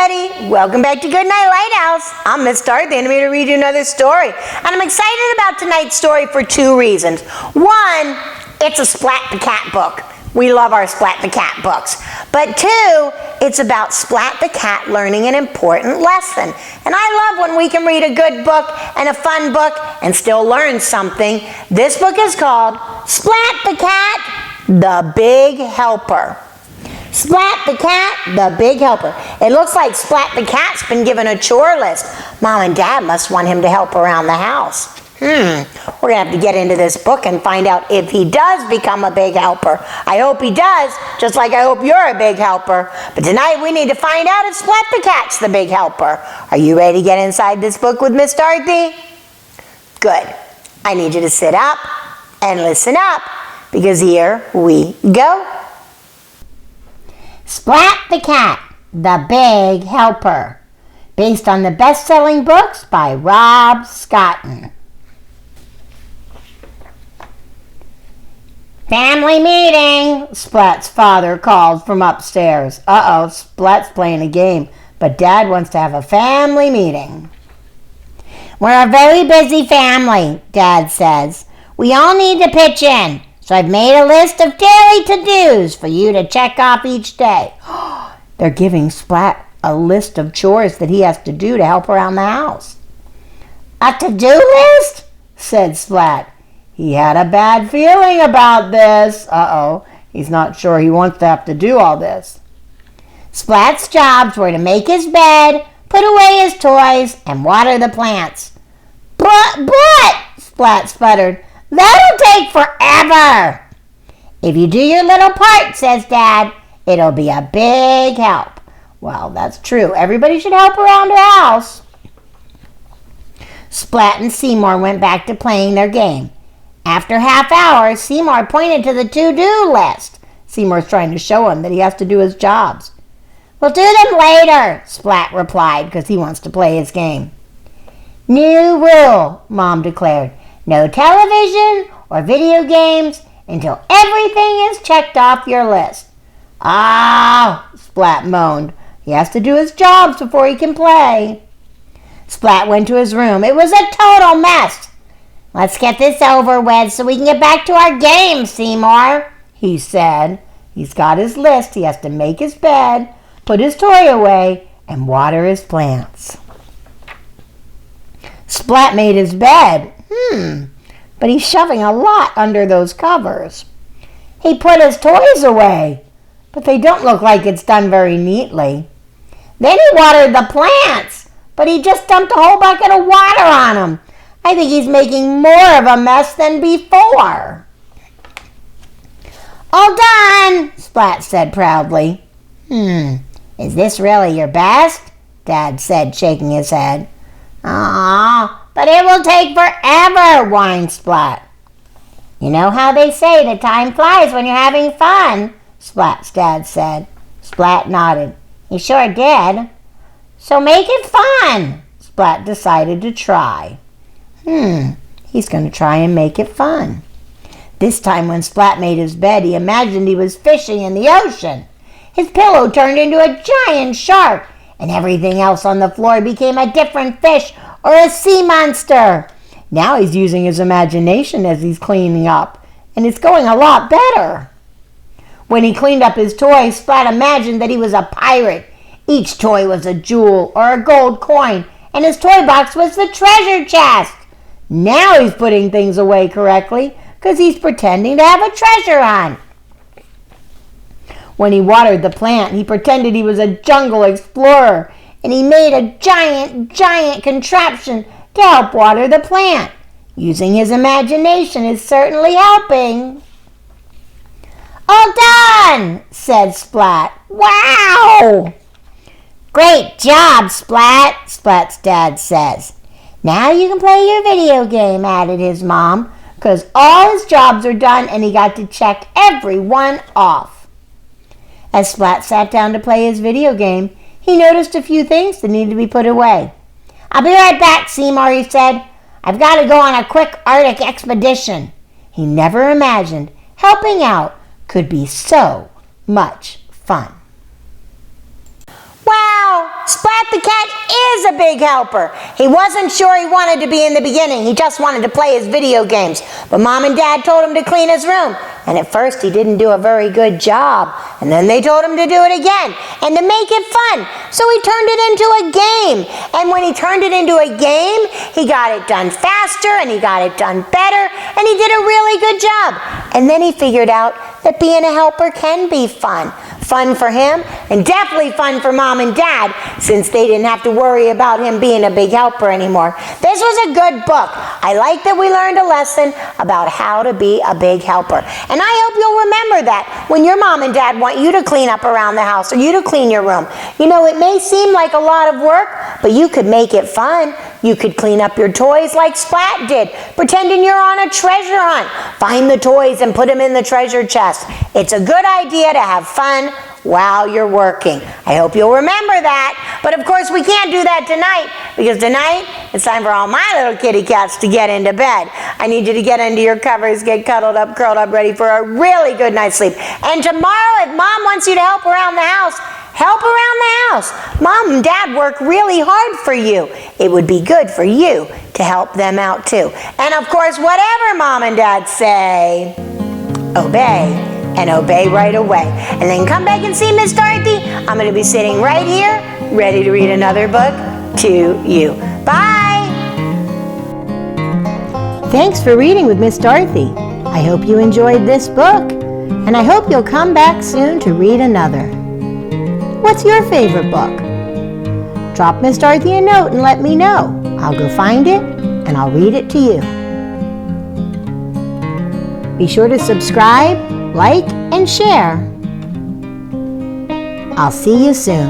everybody. Welcome back to Goodnight Lighthouse. I'm Miss Dorothy, and I'm here to read you another story. And I'm excited about tonight's story for two reasons. One, it's a Splat the Cat book. We love our Splat the Cat books. But two, it's about Splat the Cat learning an important lesson. And I love when we can read a good book and a fun book and still learn something. This book is called Splat the Cat, the Big Helper. Splat the Cat, the Big Helper. It looks like Splat the Cat's been given a chore list. Mom and Dad must want him to help around the house. We're going to have to get into this book and find out if he does become a big helper. I hope he does, just like I hope you're a big helper. But tonight we need to find out if Splat the Cat's the big helper. Are you ready to get inside this book with Miss Dorothy? Good. I need you to sit up and listen up, because here we go. Splat the Cat, the Big Helper, based on the best-selling books by Rob Scotton. Family meeting, Splat's father called from upstairs. Uh-oh, Splat's playing a game, but Dad wants to have a family meeting. We're a very busy family, Dad says. We all need to pitch in. So I've made a list of daily to-dos for you to check off each day. They're giving Splat a list of chores that he has to do to help around the house. A to-do list? Said Splat. He had a bad feeling about this. Uh-oh, he's not sure he wants to have to do all this. Splat's jobs were to make his bed, put away his toys, and water the plants. But, Splat sputtered, that'll take forever. If you do your little part, says Dad, it'll be a big help. Well, that's true. Everybody should help around her house. Splat and Seymour went back to playing their game. After half hour, Seymour pointed to the to-do list. Seymour's trying to show him that he has to do his jobs. We'll do them later, Splat replied, because he wants to play his game. New rule, Mom declared. No television or video games until everything is checked off your list. Ah, Splat moaned. He has to do his jobs before he can play. Splat went to his room. It was a total mess. Let's get this over with so we can get back to our game, Seymour, he said. He's got his list. He has to make his bed, put his toy away, and water his plants. Splat made his bed. But he's shoving a lot under those covers. He put his toys away, but they don't look like it's done very neatly. Then he watered the plants, but he just dumped a whole bucket of water on them. I think he's making more of a mess than before. All done, Splat said proudly. Is this really your best? Dad said, shaking his head. Aw, but it will take forever, whined Splat. You know how they say that time flies when you're having fun, Splat's dad said. Splat nodded. He sure did. So make it fun. Splat decided to try. He's going to try and make it fun. This time when Splat made his bed, he imagined he was fishing in the ocean. His pillow turned into a giant shark, and everything else on the floor became a different fish or a sea monster. Now he's using his imagination as he's cleaning up, and it's going a lot better. When he cleaned up his toys, Splat imagined that he was a pirate. Each toy was a jewel or a gold coin, and his toy box was the treasure chest. Now he's putting things away correctly because he's pretending to have a treasure hunt. When he watered the plant, he pretended he was a jungle explorer, and he made a giant contraption to help water the plant. Using his imagination is certainly helping. All done, said Splat. Wow! Great job, Splat, Splat's dad says. Now you can play your video game, added his mom, because all his jobs are done and he got to check every one off. As Splat sat down to play his video game, he noticed a few things that needed to be put away. I'll be right back, Seymour, he said. I've got to go on a quick Arctic expedition. He never imagined helping out could be so much fun. Wow! Splat the Cat is a big helper. He wasn't sure he wanted to be in the beginning. He just wanted to play his video games. But Mom and Dad told him to clean his room. And at first he didn't do a very good job. And then they told him to do it again and to make it fun. So he turned it into a game. And when he turned it into a game, he got it done faster and he got it done better. And he did a really good job. And then he figured out that being a helper can be fun. Fun for him, and definitely fun for Mom and Dad, since they didn't have to worry about him being a big helper anymore. This was a good book. I like that we learned a lesson about how to be a big helper. And I hope you'll remember that when your Mom and Dad want you to clean up around the house or you to clean your room. You know, it may seem like a lot of work, but you could make it fun. You could clean up your toys like Splat did, pretending you're on a treasure hunt. Find the toys and put them in the treasure chest. It's a good idea to have fun while you're working. I hope you'll remember that. But of course, we can't do that tonight, because tonight it's time for all my little kitty cats to get into bed. I need you to get into your covers, get cuddled up, curled up, ready for a really good night's sleep. And tomorrow, if Mom wants you to help around the house, help around the house. Mom and Dad work really hard for you. It would be good for you to help them out too. And of course, whatever Mom and Dad say, obey. And obey right away. And then come back and see Miss Dorothy. I'm going to be sitting right here, ready to read another book to you. Bye! Thanks for reading with Miss Dorothy. I hope you enjoyed this book, and I hope you'll come back soon to read another. What's your favorite book? Drop Miss Dorothy a note and let me know. I'll go find it, and I'll read it to you. Be sure to subscribe, like, and share. I'll see you soon.